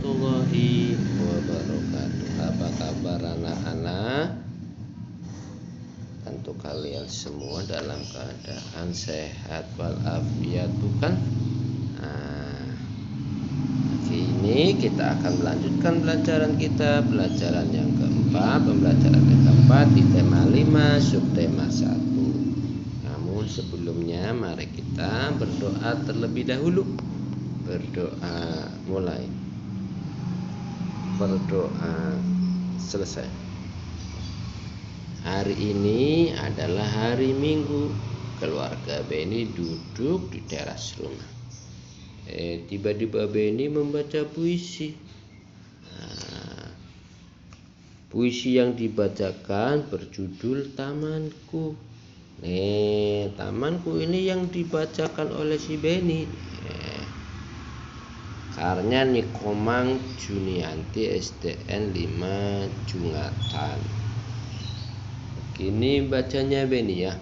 warahmatullahi wabarakatuh. Apa kabar anak-anak? Tentu kalian semua dalam keadaan sehat walafiat, bukan? Hari ini kita akan melanjutkan pelajaran kita, pelajaran yang keempat, pembelajaran yang keempat di tema 5 subtema 1. Namun sebelumnya mari kita berdoa terlebih dahulu. Berdoa mulai. Berdoa selesai. Hari ini adalah hari Minggu. Keluarga Beni duduk di teras rumah. Tiba-tiba Beni membaca puisi. Puisi yang dibacakan berjudul Tamanku. Tamanku ini yang dibacakan oleh si Beni. Karya Nikomang Junianti SDN 5 Jungatan. Begini bacanya Beni ya.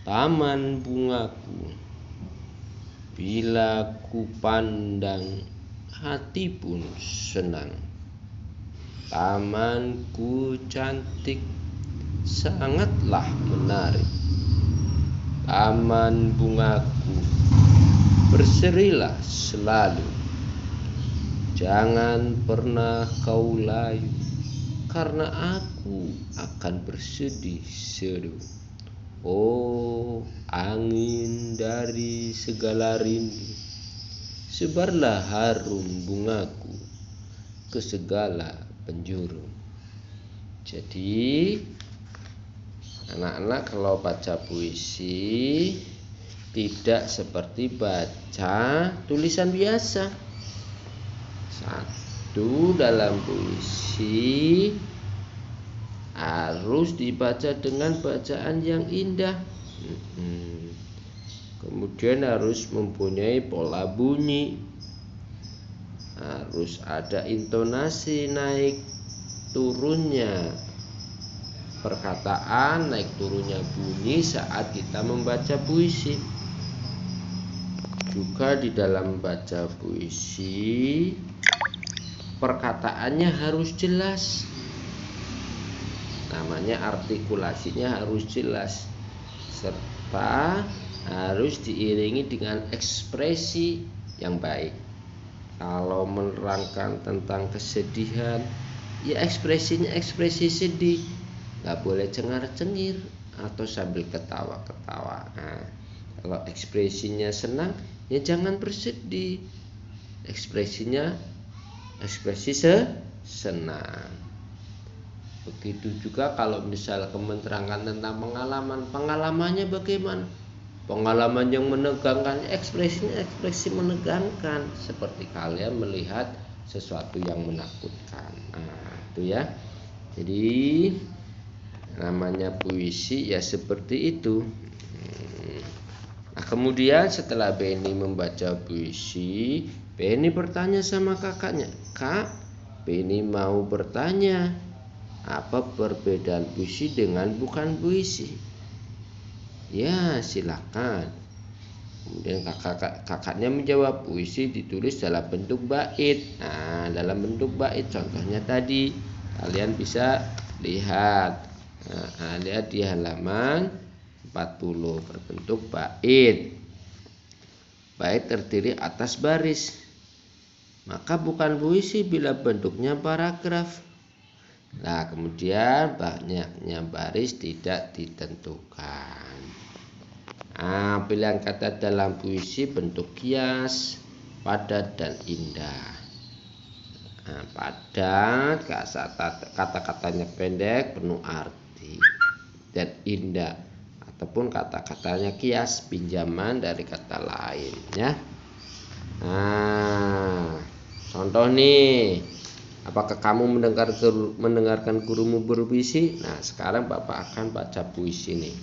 Taman bungaku, bila ku pandang hati pun senang. Tamanku cantik, sangatlah menarik. Taman bungaku, berserilah selalu. Jangan pernah kau layu, karena aku akan bersedih seduh. Oh, angin dari segala rindu, sebarlah harum bungaku ke segala penjuru. Jadi anak-anak kalau baca puisi tidak seperti baca tulisan biasa. Satu, dalam puisi harus dibaca dengan bacaan yang indah. Kemudian harus mempunyai pola bunyi. Harus ada intonasi naik turunnya perkataan, naik turunnya bunyi saat kita membaca puisi. Juga di dalam baca puisi perkataannya harus jelas. Namanya artikulasinya harus jelas, serta harus diiringi dengan ekspresi yang baik. Kalau menerangkan tentang kesedihan, ya ekspresinya ekspresi sedih, nggak boleh cengar-cengir atau sambil ketawa-ketawa. Kalau ekspresinya senang, ya jangan bersedih. Ekspresinya ekspresi senang. Begitu juga kalau misalnya menerangkan tentang pengalamannya bagaimana? Pengalaman yang menegangkan, ekspresinya ekspresi menegangkan, seperti kalian melihat sesuatu yang menakutkan. Itu ya. Jadi namanya puisi ya seperti itu. Kemudian setelah Beni membaca puisi, Beni bertanya sama kakaknya, "Kak, Beni mau bertanya, apa perbedaan puisi dengan bukan puisi?" "Ya, silakan." Kemudian kakaknya menjawab, puisi ditulis dalam bentuk bait. Dalam bentuk bait contohnya tadi kalian bisa lihat. Lihat di halaman 40, berbentuk bait. Bait terdiri atas baris. Maka bukan puisi bila bentuknya paragraf. Kemudian banyaknya baris tidak ditentukan. Pilihan kata dalam puisi bentuk kias, padat dan indah. Padat, kata-katanya pendek, penuh arti, dan indah, ataupun kata-katanya kias, pinjaman dari kata lain ya. Contoh nih, apakah kamu mendengarkan gurumu berpuisi? Sekarang Bapak akan baca puisi nih.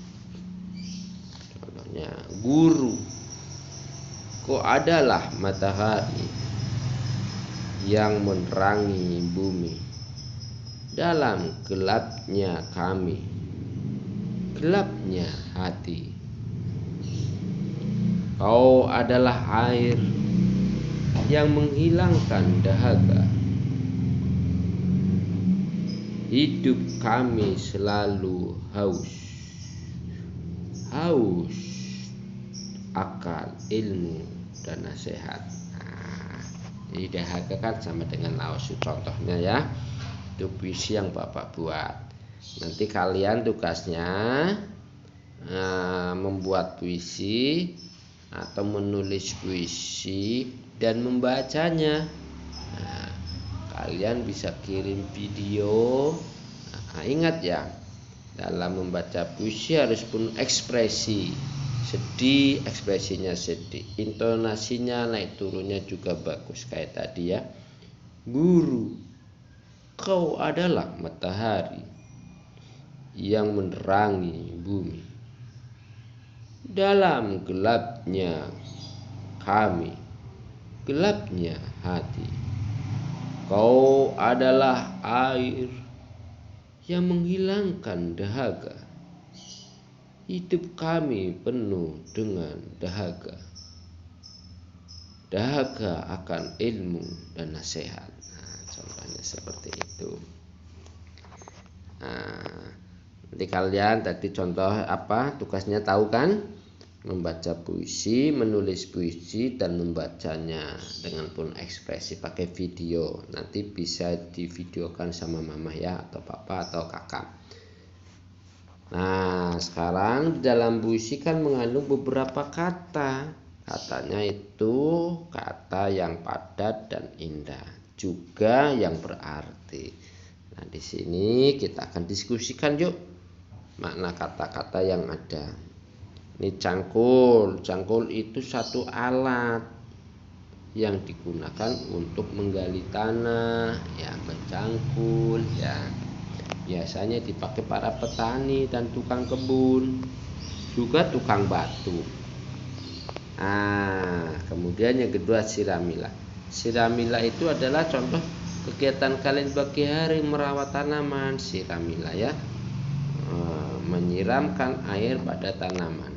Contohnya, guru, kau adalah matahari yang menerangi bumi. Dalam gelapnya kami, gelapnya hati. Kau adalah air yang menghilangkan dahaga. Hidup kami selalu haus akal, ilmu, dan nasihat. Jadi dahaga kan sama dengan haus. Contohnya ya, itu puisi yang Bapak buat. Nanti kalian tugasnya membuat puisi atau menulis puisi dan membacanya. Kalian bisa kirim video. Ingat ya, dalam membaca puisi harus penuh ekspresi. Sedih, ekspresinya sedih, intonasinya naik turunnya juga bagus kayak tadi ya. Guru, kau adalah matahari yang menerangi bumi. Dalam gelapnya kami, gelapnya hati, kau adalah air yang menghilangkan dahaga. Hidup kami penuh dengan dahaga. Dahaga akan ilmu dan nasihat. Contohnya seperti itu. Nanti kalian tadi contoh apa tugasnya tahu kan? Membaca puisi, menulis puisi, dan membacanya dengan penuh ekspresi pakai video. Nanti bisa divideokan sama mama ya, atau papa atau kakak. Nah, sekarang dalam puisi kan mengandung beberapa kata. Katanya itu kata yang padat dan indah, juga yang berarti. Nah, di sini kita akan diskusikan yuk makna kata-kata yang ada. Ini cangkul. Cangkul itu satu alat yang digunakan untuk menggali tanah, ya, mencangkul, ya. Biasanya dipakai para petani dan tukang kebun, juga tukang batu. Kemudian yang kedua siramilah. Siramilah itu adalah contoh kegiatan kalian pagi hari merawat tanaman. Siramilah ya, menyiramkan air pada tanaman.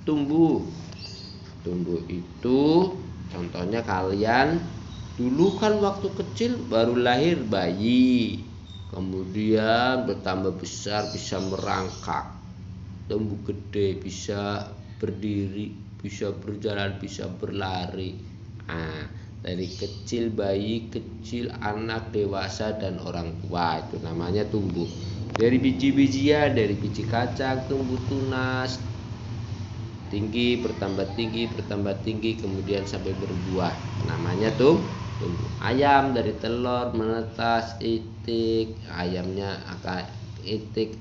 Tumbuh itu contohnya kalian dulu kan waktu kecil baru lahir bayi, kemudian bertambah besar bisa merangkak, tumbuh gede, bisa berdiri, bisa berjalan, bisa berlari. Dari kecil, bayi kecil, anak, dewasa, dan orang tua, itu namanya tumbuh. Dari biji-bijian, dari biji kacang tumbuh tunas, tinggi, bertambah tinggi, kemudian sampai berbuah, namanya tumbuh. Ayam dari telur menetas, itik, ayamnya akan itik,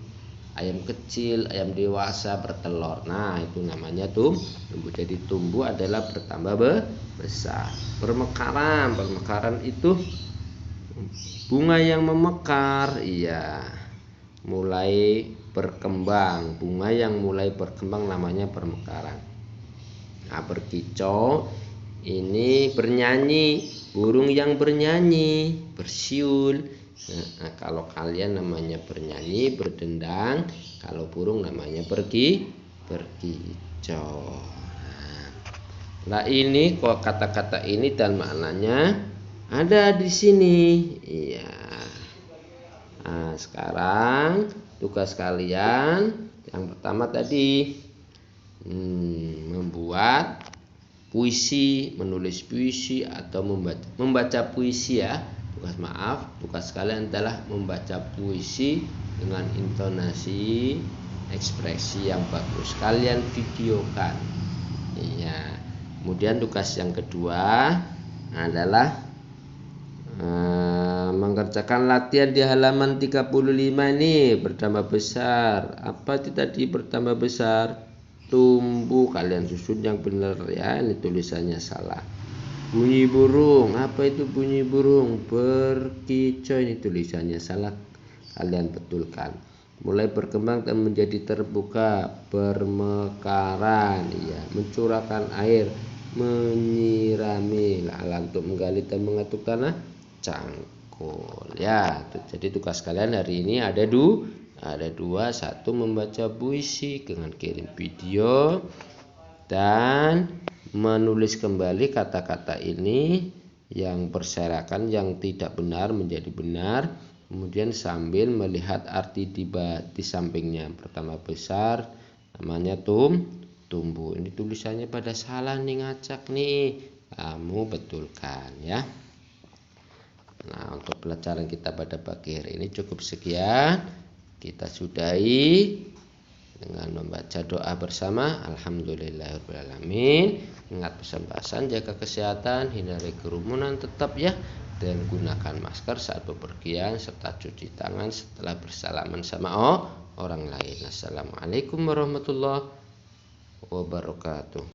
ayam kecil, ayam dewasa bertelur. Nah, itu namanya tumbuh. Jadi tumbuh adalah bertambah besar. Pemekaran itu bunga yang memekar, iya, mulai berkembang. Bunga yang mulai berkembang namanya pemekaran. Nah, berkicau ini bernyanyi, burung yang bernyanyi, bersiul. Nah, kalau kalian namanya bernyanyi, berdendang. Kalau burung namanya berkicau. Nah, ini kok kata-kata ini dan maknanya ada di sini. Iya. Nah, sekarang tugas kalian yang pertama tadi membuat puisi, menulis puisi atau membaca puisi ya. Tugas kalian adalah membaca puisi dengan intonasi, ekspresi yang bagus. Kalian videokan. Iya. Kemudian tugas yang kedua adalah mengerjakan latihan di halaman 35 ini. Bertambah besar. Apa itu tadi bertambah besar? Tumbuh. Kalian susun yang benar ya, ini tulisannya salah. Bunyi burung. Apa itu bunyi burung? Berkicau, ini tulisannya salah. Kalian betulkan. Mulai berkembang dan menjadi terbuka. Bermekaran, ya, mencurahkan air, menyirami, alat untuk menggali dan mengetuk tanah, cangkul. Ya, jadi tugas kalian hari ini ada dua. Satu, membaca puisi dengan kirim video dan menulis kembali kata-kata ini yang berserakan, yang tidak benar menjadi benar, kemudian sambil melihat arti di sampingnya. Pertama besar, namanya tumbuh. Ini tulisannya pada salah nih, ngacak nih, kamu betulkan ya. Nah, untuk pelajaran kita pada pagi hari ini cukup sekian. Kita sudahi dengan membaca doa bersama. Alhamdulillahirrahmanirrahim. Ingat pesan-pesan, jaga kesehatan, hindari kerumunan tetap ya, dan gunakan masker saat bepergian serta cuci tangan setelah bersalaman sama orang lain. Assalamualaikum warahmatullahi wabarakatuh.